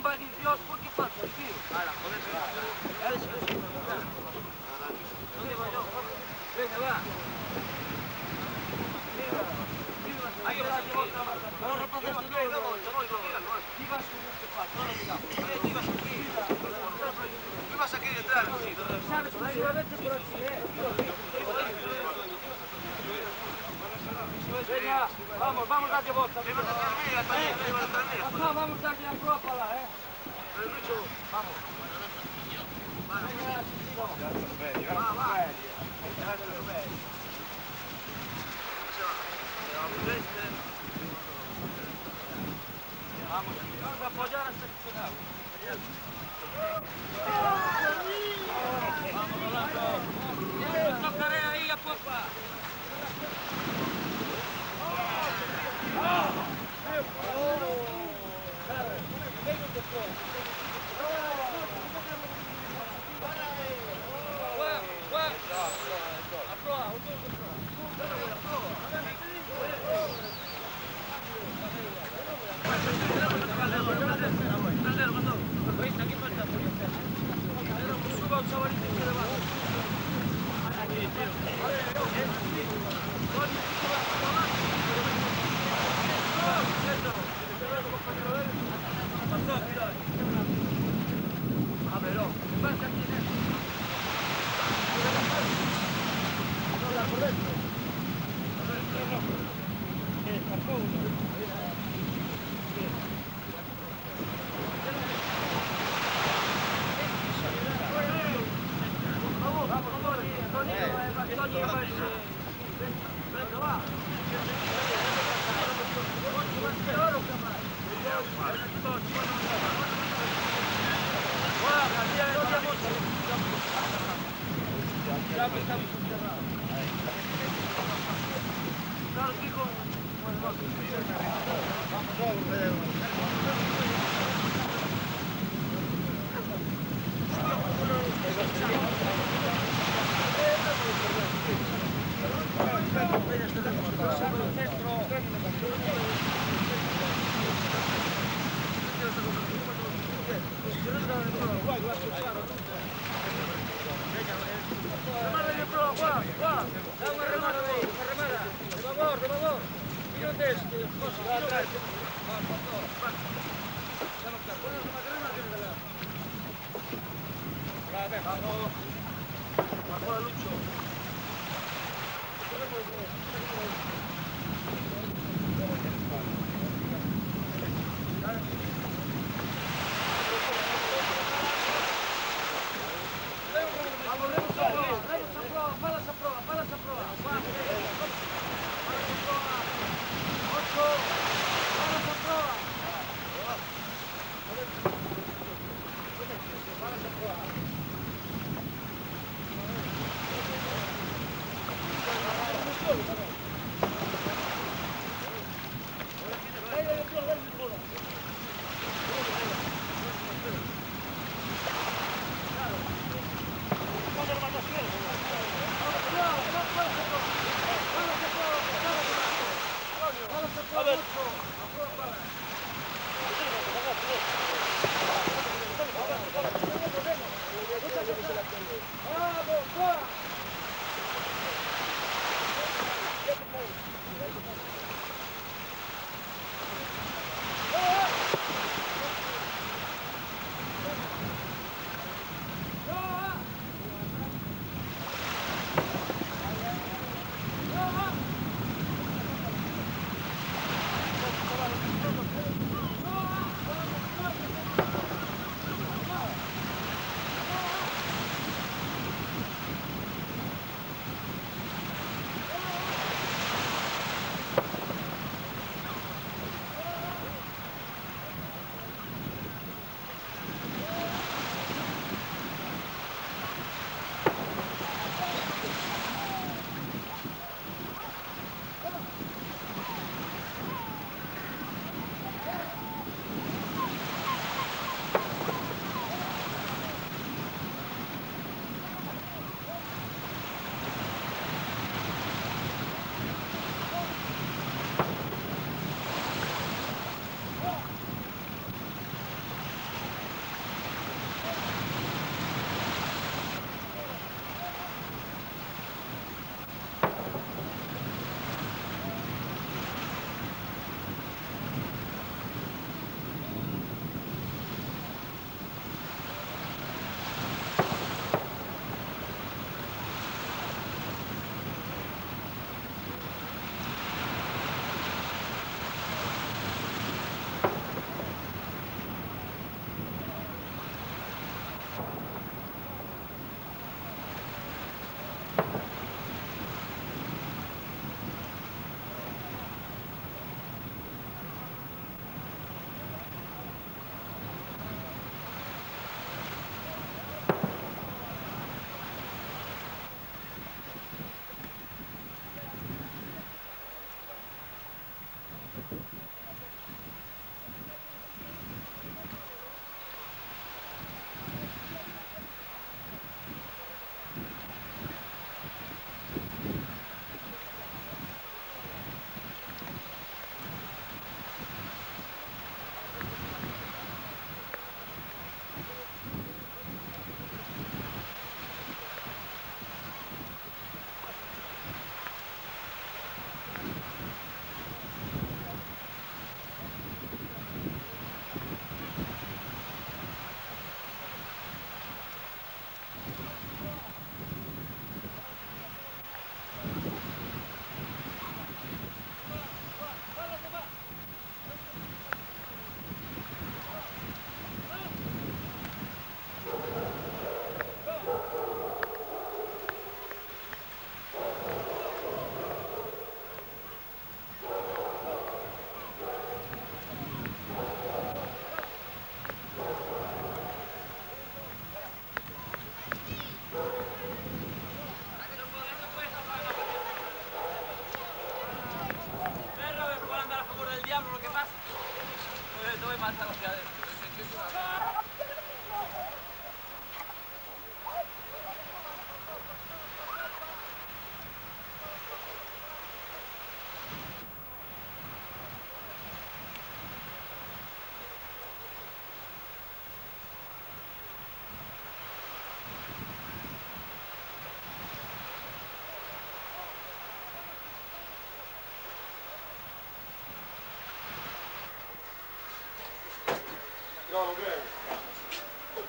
non vai dir Dios porque pasa, tío. Ala, joder, ¿Dónde voy yo? Venga, va. Ahí os la llevo otra vez. Ahora repasaste todo. Ibas con este paso, no lo digamos. tú ibas aquí. Tú ibas aquí detrás, sí. Sabes que seguramente por aquí, Venga, vamos, vamos a darle vuelta. Ibas a estar mía también, ibas a estar mía. No, vamos a darle a prueba para lá, Vamos. Vamos a apoyar hasta que se acabe. Vamos, Rolando. Tocaré ahí a popa.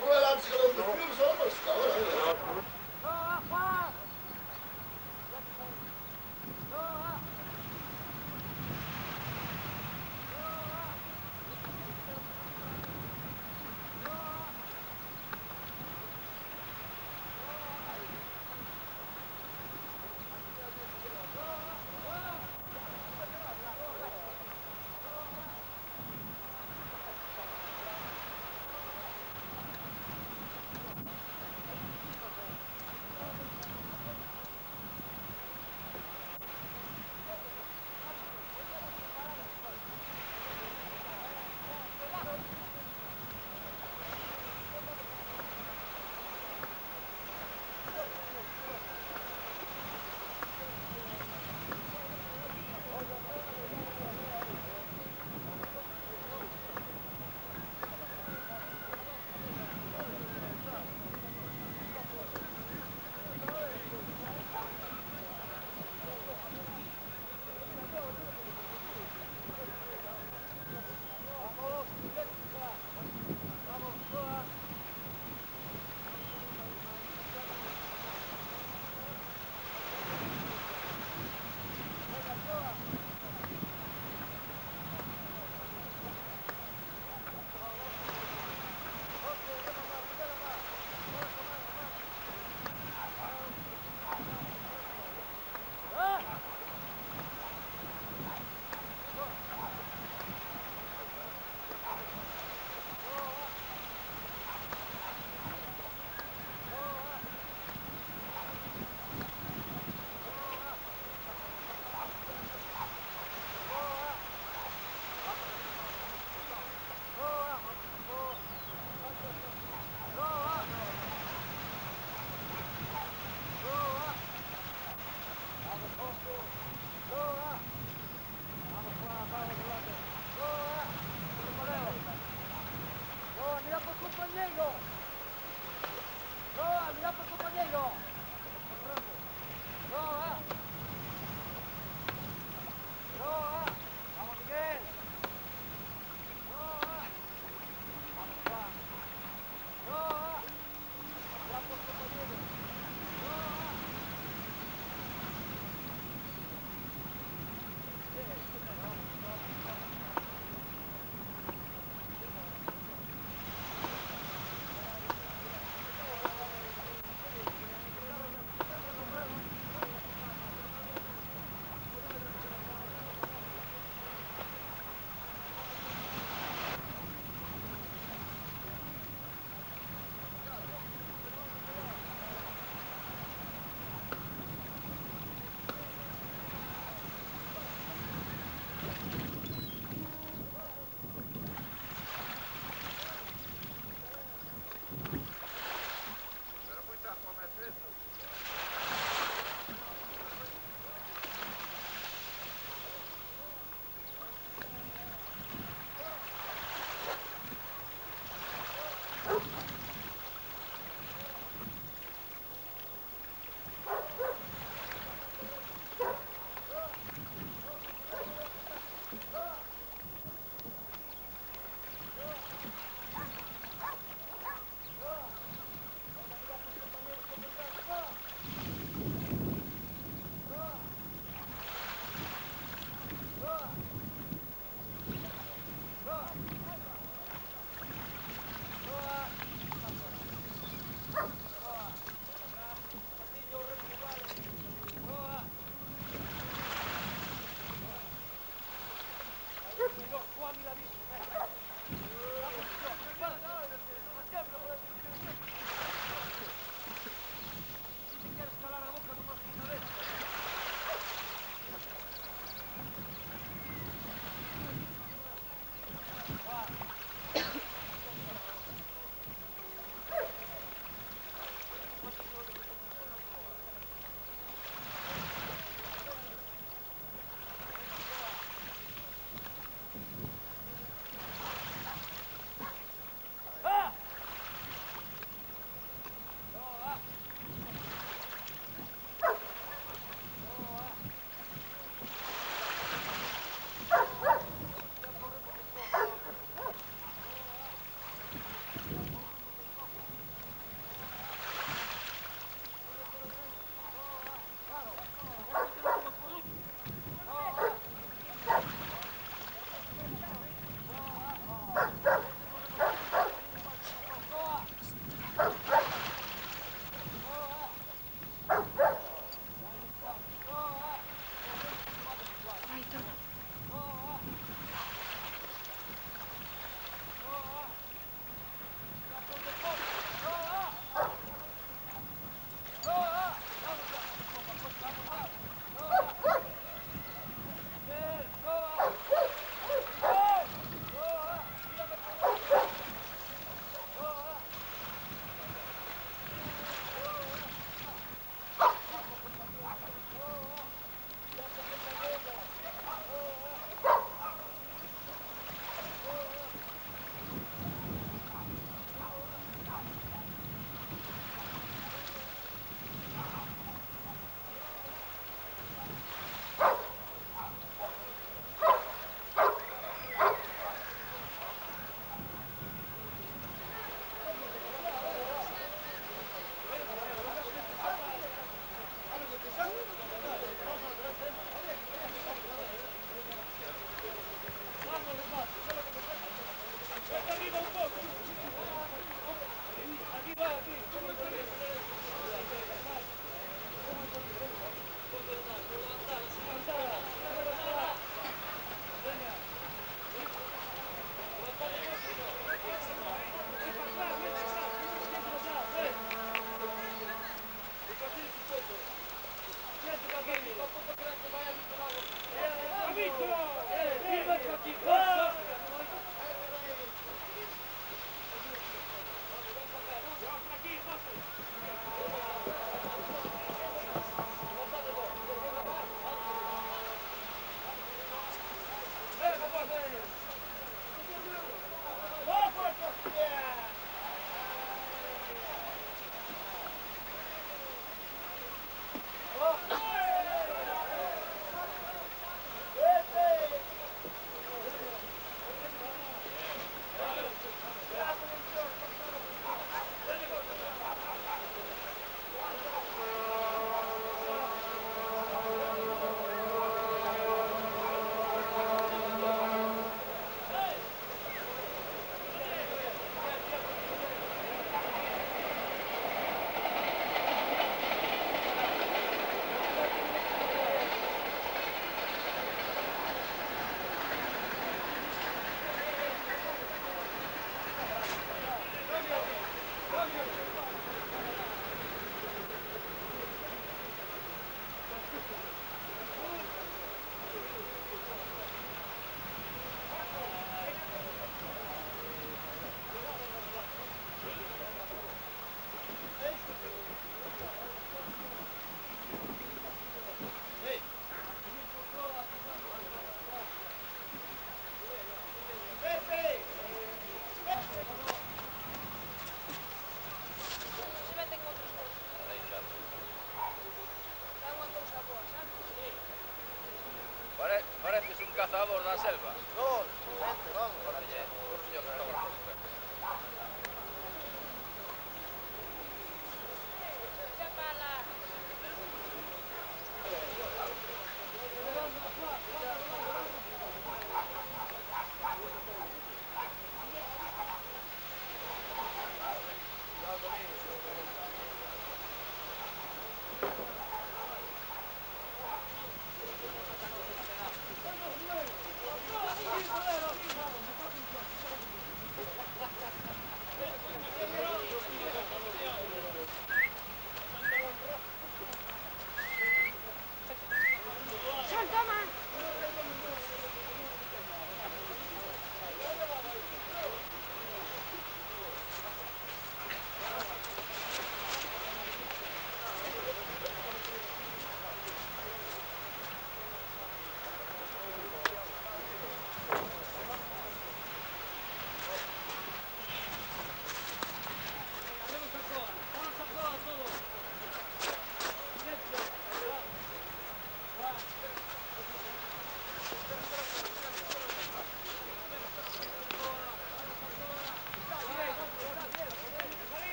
Buraya lan çıkalım. Biliyor musun? Olmaz. por la selva. No, vente, vamos.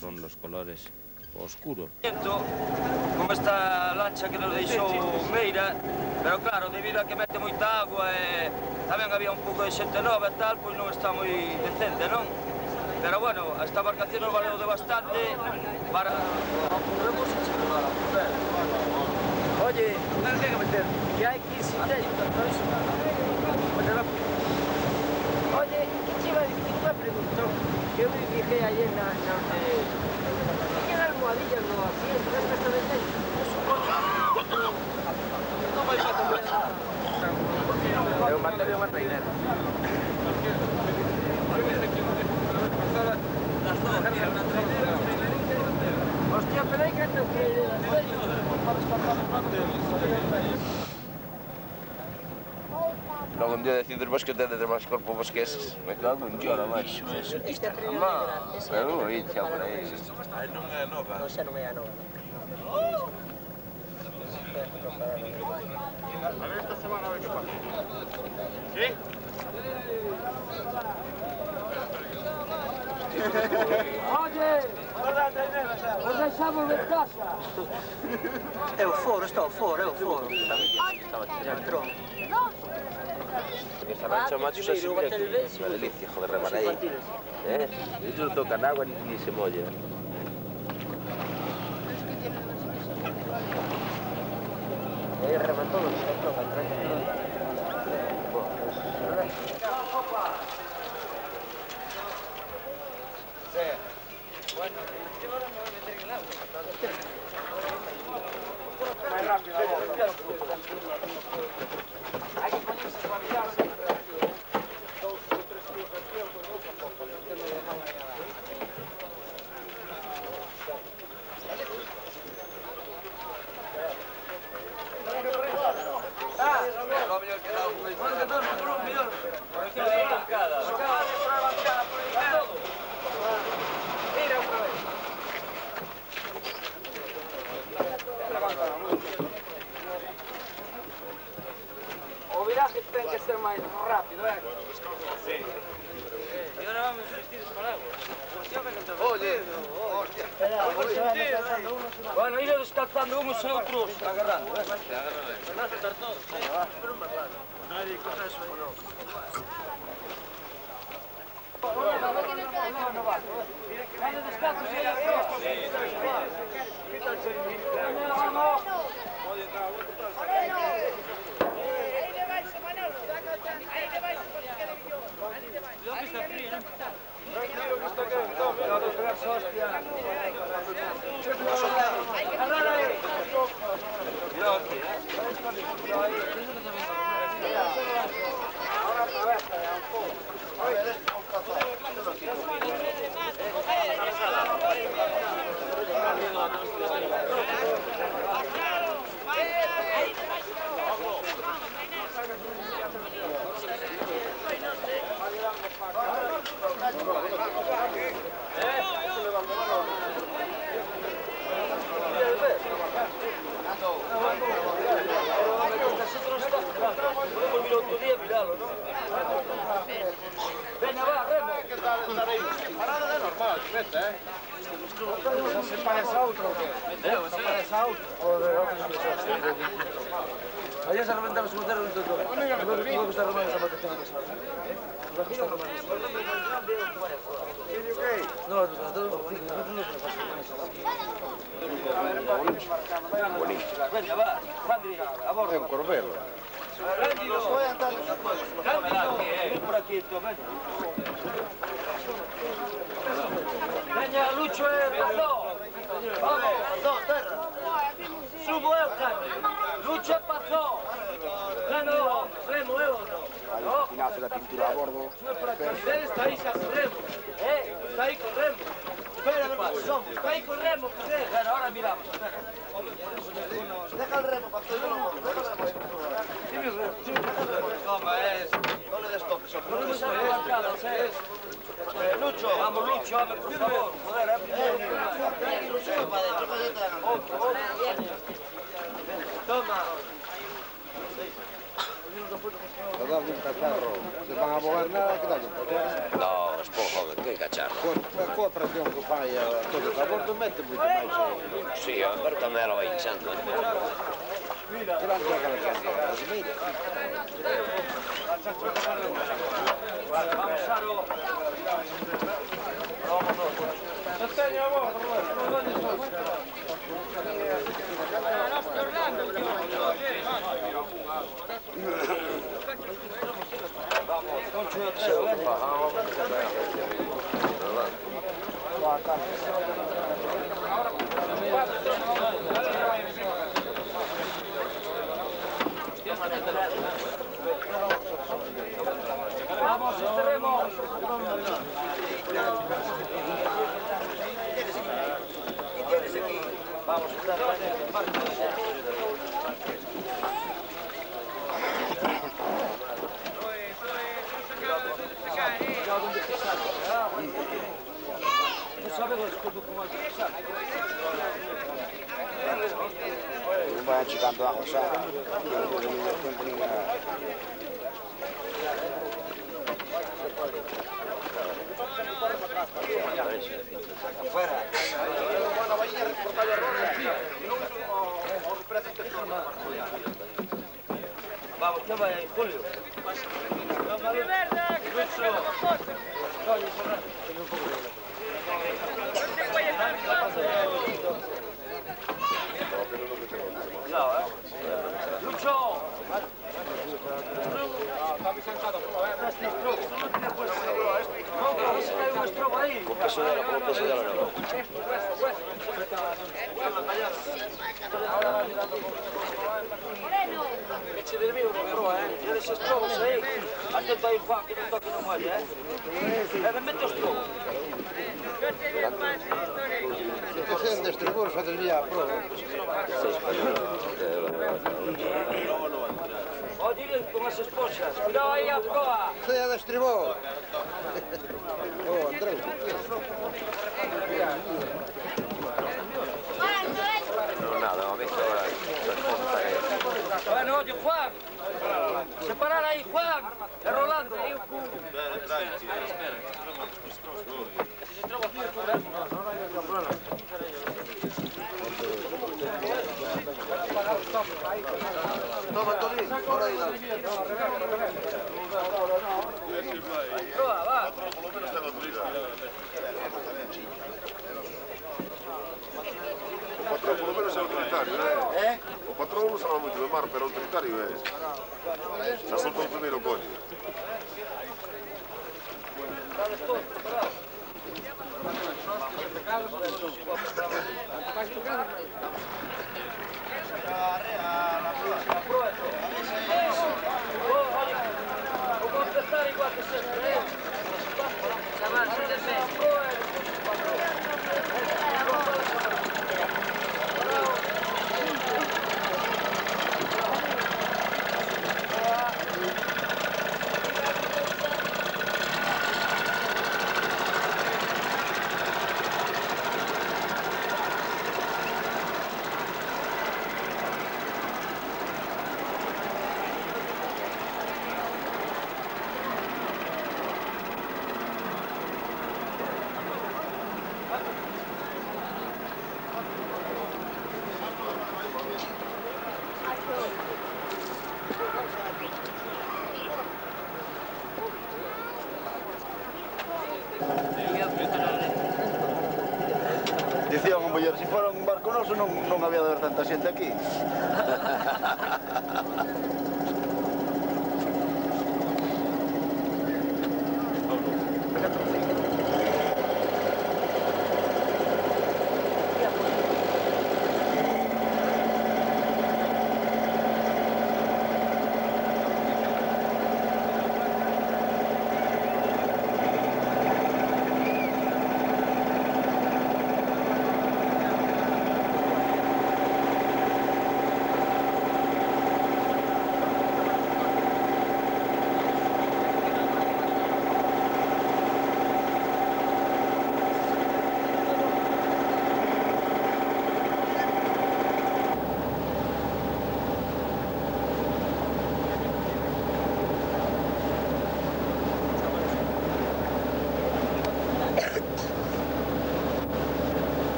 Son los colores oscuros. Como esta lancha que nos deixou Meira, pero claro, debido a que mete moita agua e tamén había un pouco de xente nova e tal, pois non está moi decente, non? Pero bueno, esta embarcación nos valeu de bastante para... Oye, non ten que meter, que hai 15 técnicos, por eso. Oye, ¿qué te iba a decir? Me preguntó, que yo viajé ayer en la... ¿Tienen almohadillas no así? ¿Entonces me está vendiendo? No me digas también. Es un material más trainero. Hostia, pero hay que hacer Logo un día decidirvos que tedes máis corpo vos que eses. Me cago en llora, máis. Esta trama Pero aí, xa por aí. Aí non é nova. no xa non é a nova. A ver esta semana a ver que pasa. ¿Sí? Oye, nos deixamos de casa. É o foro, está o foro, é o foro. Já entrou. Esa rancha macho xa se mira aquí. Unha delicia, joder, remar aí. Eso non tocan agua ni se molla. Remató, se toca, Más rápido, hay que ponerse suavidad. O viraje ten que ser máis rápido, Sí. E agora vamos a vestir os paraguas. Oye, hostia. Bueno, ir descalzando uns e outros agarrando. Ayer se reventaba su motor en todo. Luego está romando esa protección de pasado. No, todo. Venga, va, Juan, a bordo. È un corvello. Cándido, Cándido, ven por aquí, tú, ven. Venga, Lucho, pasó. Vamos, pasó, terra. Subo eu, Cándido. Lucho pasó. Remo, no. Finasse la pintura a bordo. Usted está ahí, ya con Remo. Está ahí con Remo. Espera, a ver cómo somos. Está ahí con Remo, José. Bueno, ahora miramos. Deja el remo, pastor, yo no puedo. Deja el remo. Toma, es. No le des toques, hombre. No nos hemos marcado, Lucho. Vamos, Lucho, dame, por favor. Joder, Tranquilo, sube para adentro. Toma. A darle un cacharro. Se van a volar nada, que dale un cacharro. No, espojo, que cacharro. Com a presión que fai a todos a bordo, mete moito máis aí. Sí, pero tamén lo vai hinchando. Durante a calexando. Mira. Vamos, Saro. Vamos, Concho de Otero, ven. Vamos, extremos. Vamos, no sabemos cómo hay que pasar. Non vai achicando a rosada. Fuera. Vamos, ¿qué va ahí, Julio? Cuidado, Lucho. Con peso de oro. Eche del mío, porque roba, Ya les estrobos ahí. Atento ahí, Juan, que no toque no muere, Me meto estrobos. Que ser distribuidor só desvía a prova. O dile con as esposas. Cuidado aí a proa. Sea distribuidor. Oh, Andrés. Nada, hemos visto ahora. Bueno, oye, Juan. Separar ahí, Juan. Es Rolando. Toma, Tony, por ahí, dale. Proa, va. O patrón polo menos é autoritario, O patrón non sabe moito de mar, pero autoritario é. Xa soltou o primeiro coño. Dales todo, preparado. La proa. Oye, vamos a empezar igual que siempre, barco noso non había de haber tanta xente aquí.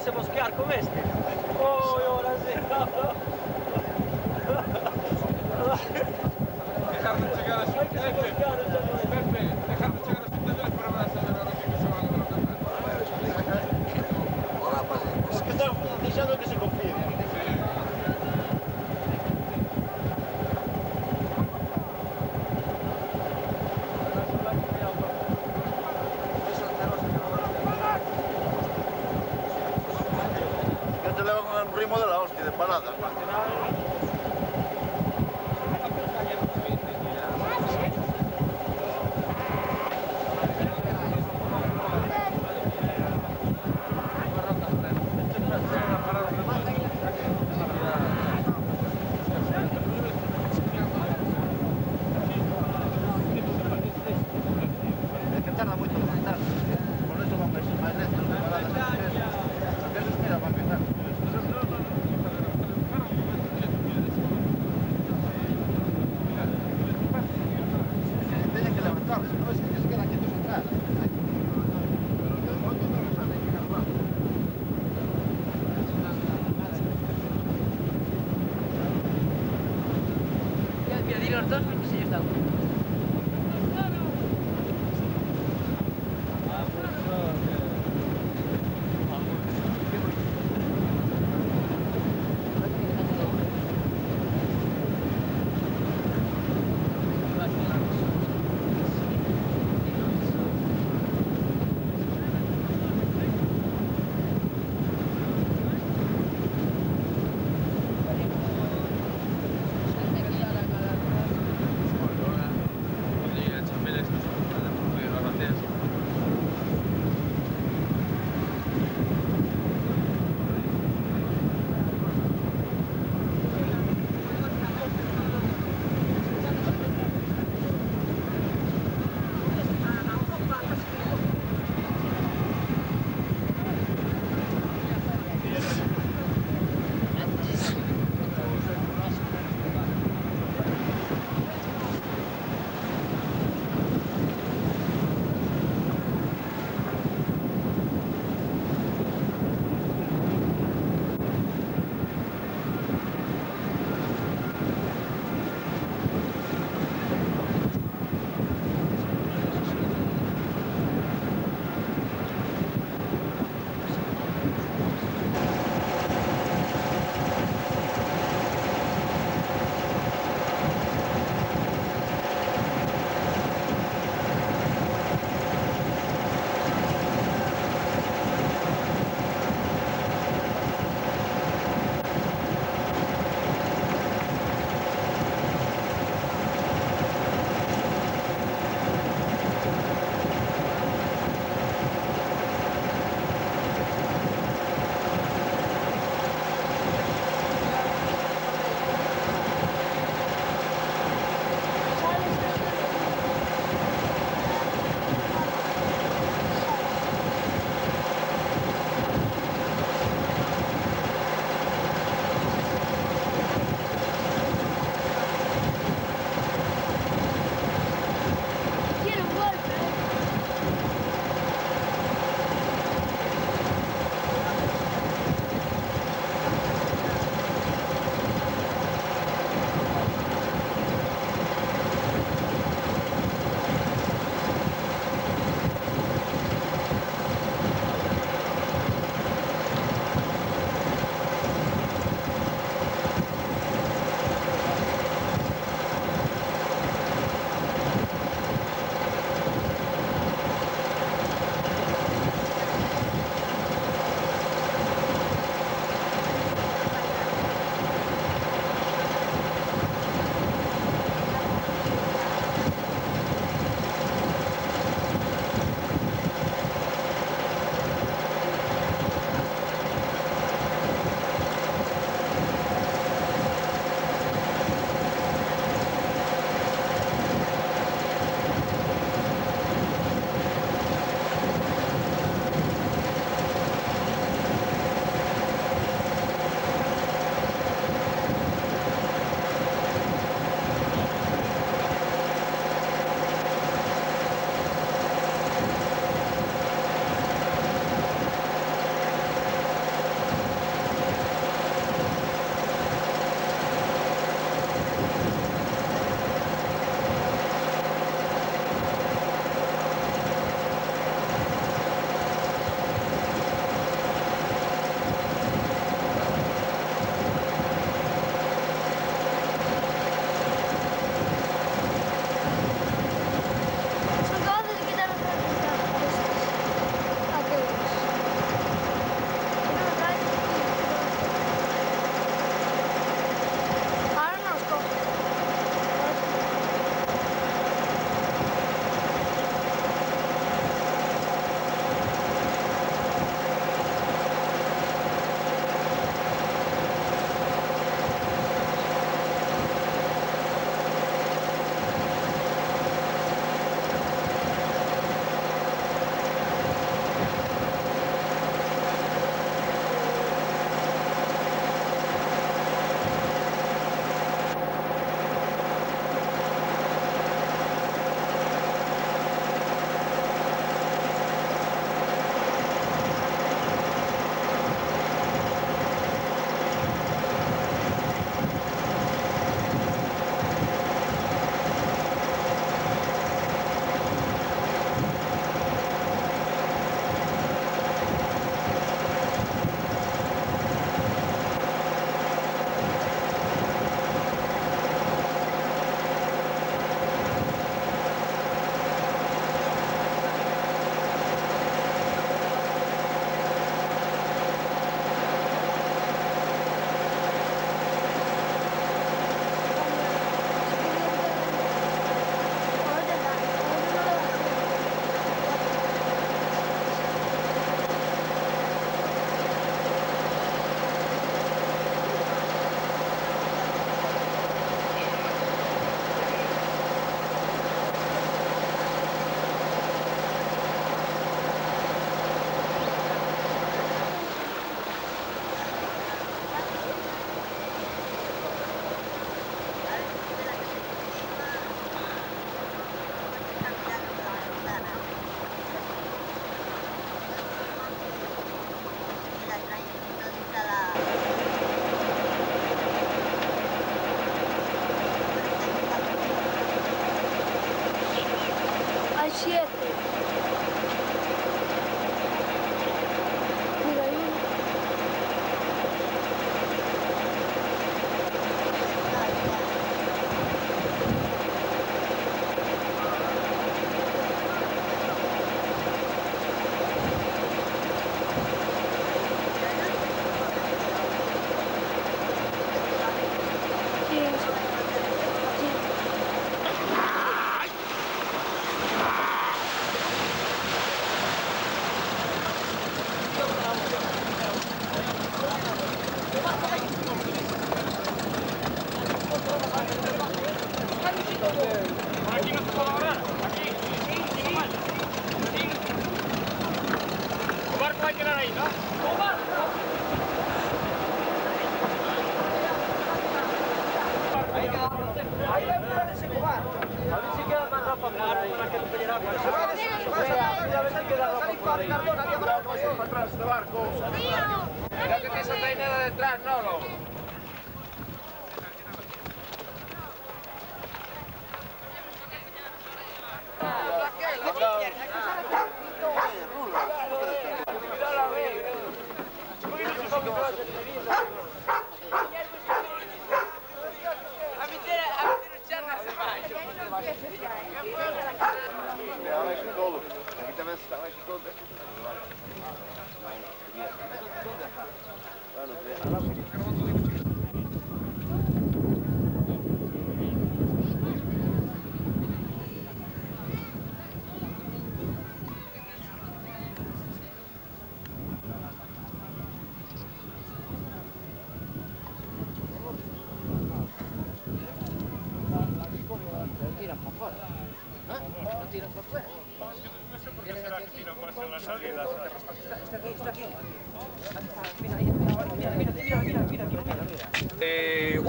se mosquear con este. ¡Oh, ahora sí! Dejarme chegar a Hay que se mosquear, Pepe, dejarme chegar a espectadores para ver a acelerar aquí que se van a ver Es que están deixando que se confíe. Que te levan un ritmo de la hostia, de parada. Es que tarda moito en montar. Por eso van máis lentos de paradas. Porque esos mira, van empezar.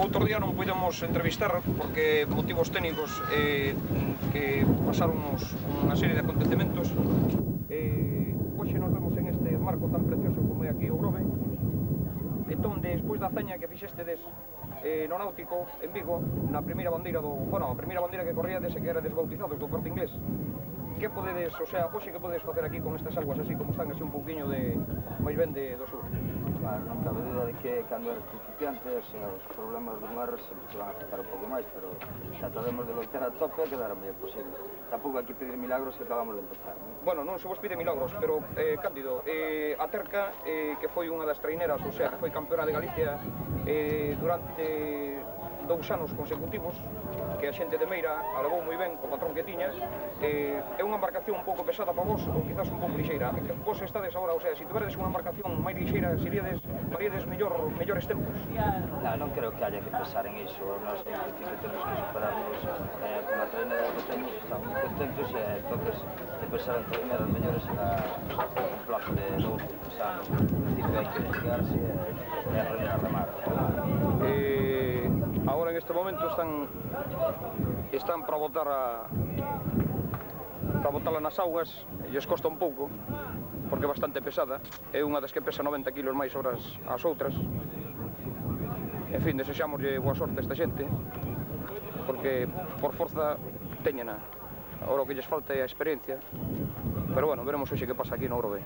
Outro día non podemos entrevistar porque motivos técnicos que pasaron unha serie de acontecementos. Hoxe nos vemos en este marco tan precioso como é aquí o Grove. Entón, despois da hazaña que fixestedes no Náutico, en Vigo, na primeira bandeira a primeira bandeira que corríades e que era desbautizados do Corte Inglés, que podedes, o sea, hoxe que podedes facer aquí con estas aguas así como están, así un pouquiño de máis ben do sur? Claro, non cabe dúda de que cando eres principiante os problemas do mar sempre se van a afectar un pouco máis, pero tratamos de loitar a tope e quedar o mellor posible. Tampouco hai que pedir milagros que acabamos de empezar, non? Bueno, non se vos pide milagros, pero, Cándido, a Terca, que foi unha das traineras, o sea, que foi campeona de Galicia durante 2 anos consecutivos, que a xente de Meira a levou moi ben co patrón que tiña, é unha embarcación un pouco pesada para vos, ou quizás un pouco lixeira. Vos estades agora, o sea, se tuverades unha embarcación máis lixeira, faríades mellores tempos? Non creo que haya que pensar en iso. Nós, en principio, temos que superarnos con a trainera que temos, estamos moi contentos, e entonces de pensar en traineras mellores será un plazo de 2 ou 3 anos. En principio hai que chegarse e aprender a remar. Ahora en este momento están para botar botala nas augas, e lles costa un pouco porque é bastante pesada, é unha das que pesa 90 kilos máis horas as outras. En fin, desexámoslle boa sorte a esta xente porque por forza teñena. Ahora o que lles falta é a experiencia, pero bueno, veremos hoxe que pasa aquí no Grove.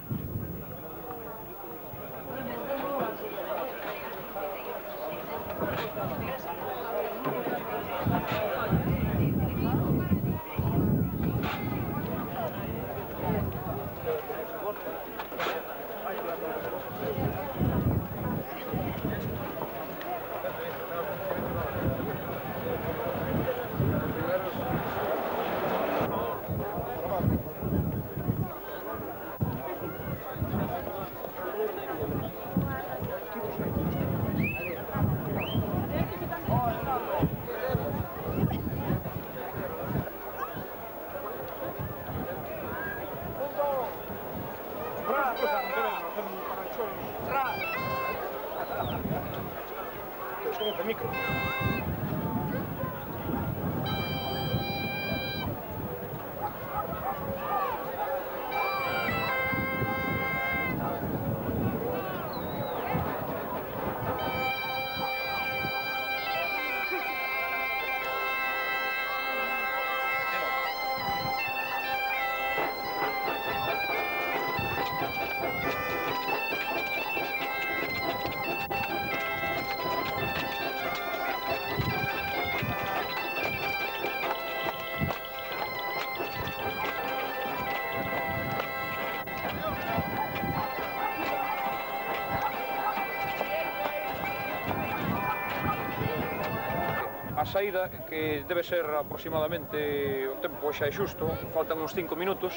A saída, que debe ser aproximadamente, o tempo xa é xusto, faltan uns 5 minutos,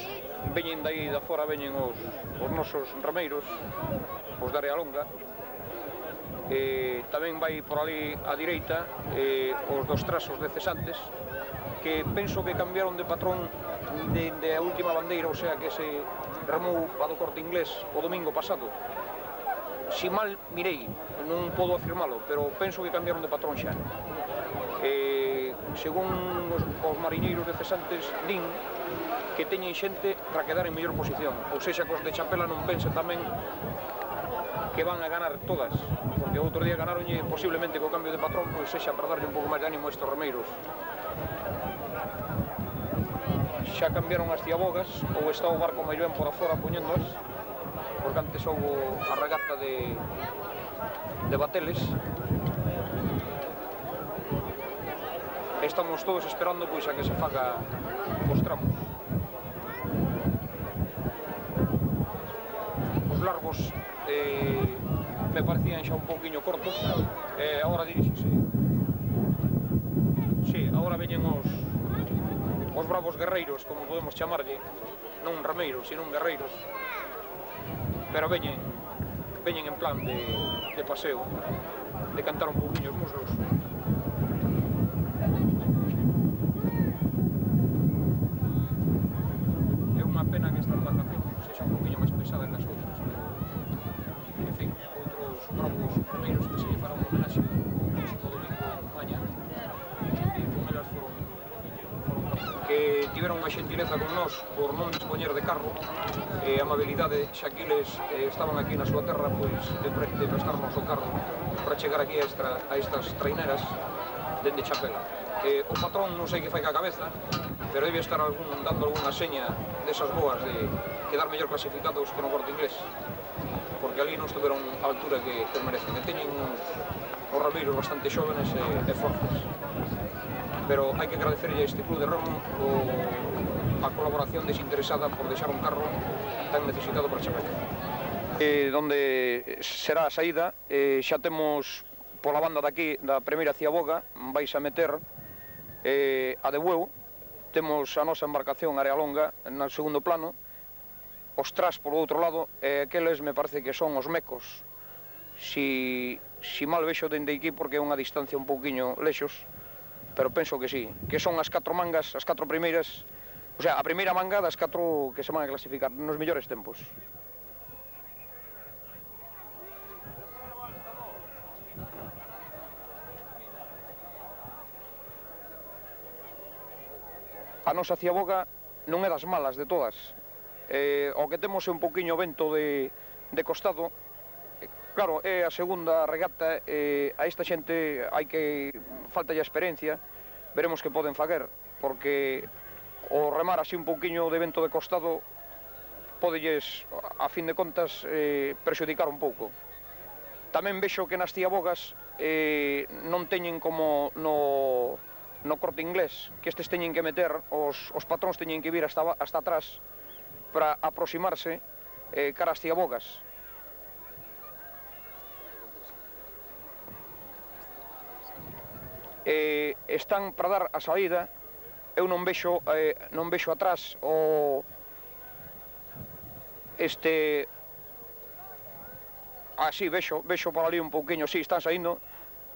veñen daí da fora, veñen os nosos remeiros, os da Area Longa, tamén vai por ali á direita os dos trasos de cesantes, que penso que cambiaron de patrón dende a última bandeira, o sea, que se remou a do Corte Inglés o domingo pasado. Si mal mirei, non podo afirmalo, pero penso que cambiaron de patrón xa. Según os mariñeiros de cesantes din que teñen xente para quedar en mellor posición, ou sexa, que os de Chapela non pensen tamén que van a ganar todas, porque outro día ganaronlle posiblemente co cambio de patrón, pois sexa para darlle un pouco máis de ánimo a estes remeiros. Xa cambiaron as ciabogas, ou está o barco máis ben por afora poñéndoas, porque antes houve a regata de bateles. Estamos todos esperando pois a que se faga os tramos. Os largos me parecían xa un pouquiño cortos, agora diríxese. Sí, agora veñen os bravos guerreiros, como podemos chamarlle, non remeiros, sino guerreiros, pero veñen en plan de paseo, de cantar un pouquiño os muslos. É unha pena que esta embarcación sexa un pouquiño máis pesada que as outras, pero, en fin, outros bravos remeiros que se lle fará un homenaxe o próximo domingo en Maña, e con elas foron que tiveron unha xentileza con nós por non dispoñer de carro e amabilidade, xa que eles estaban aquí na súa terra, pois de prestarnos o carro para chegar aquí a estas traineras dende Chapela. O patrón non sei que fai ca cabeza, pero debe estar dando algunha seña desas boas de quedar mellor clasificados que no Corte Inglés, porque ali non estuveron a altura que merecen, e teñen os remeiros bastante xóvenes e fortes. Pero hai que agradecerlle a este club de remo a colaboración desinteresada por deixar un carro tan necesitado para Chapela. Donde será a saída, xa temos pola banda daqui da primeira ciaboga, vais a meter a de Bueu, temos a nosa embarcación Área Longa no segundo plano, os tras por outro lado, e aqueles me parece que son os mecos, si mal vexo dende aquí porque é unha distancia un pouquiño lexos, pero penso que sí, que son as 4 mangas, as 4 primeiras, o sea, a primeira manga das 4 que se van a clasificar nos mellores tempos. A nosa ciaboga non é das malas de todas. O que temos é un pouquiño vento de costado. Claro, é a segunda regata, a esta xente falta a experiencia, veremos que poden facer, porque o remar así un pouquiño de vento de costado podelles, a fin de contas, prexudicar un pouco. Tamén vexo que nas ciabogas non teñen como no Corte Inglés, que estes teñen que meter, os patróns teñen que vir hasta atrás para aproximarse cara as ciabogas. Están para dar a saída, eu non vexo atrás sí, vexo por ali un pouquiño, sí, están saindo,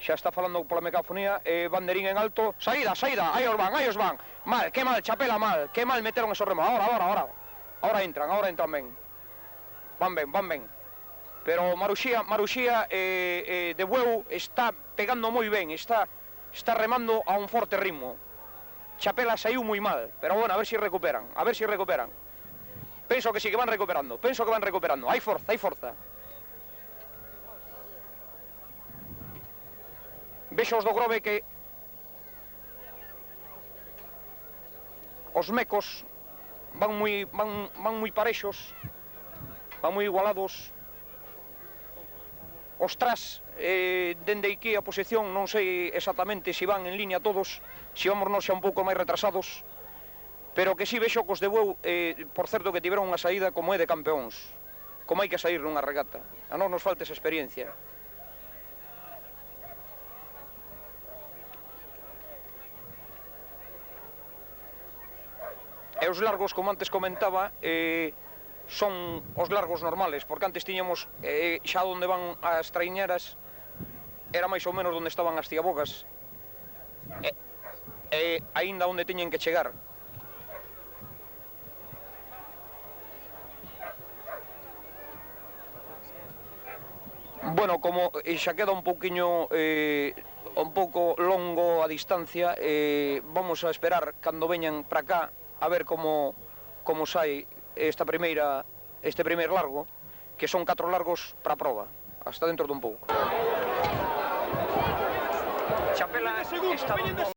xa está falando pola megafonía, banderín en alto, saída, aí os van, mal, que mal, Chapela mal, que mal meteron esos remos, ahora entran ben, van ben, pero Maruxía de Bueu está pegando moi ben, está remando a un forte ritmo. Chapela saiu moi mal, pero bueno, a ver se recuperan. Penso que sí, que van recuperando, hai forza. Vexo os do Grove que os mecos van moi parexos, van moi igualados. Os tras, dende aquí a posición, non sei exactamente se van en línea todos, se vamos nos xa un pouco máis retrasados, pero que si vexo cos de Bueu, por certo que tiveron unha saída como é de campeóns, como hai que sair nunha regata. A nós nos falta esa experiencia. E os largos, como antes comentaba, son os largos normales, porque antes tiñamos xa onde van as traiñeras era máis ou menos onde estaban as ciabogas, e aínda onde teñen que chegar. Bueno, como xa queda un pouquiño un pouco longo a distancia, vamos a esperar cando veñan para cá a ver como sai este primeiro largo, que son 4 largos para a proba, hasta dentro dun pouco. Chapela está dun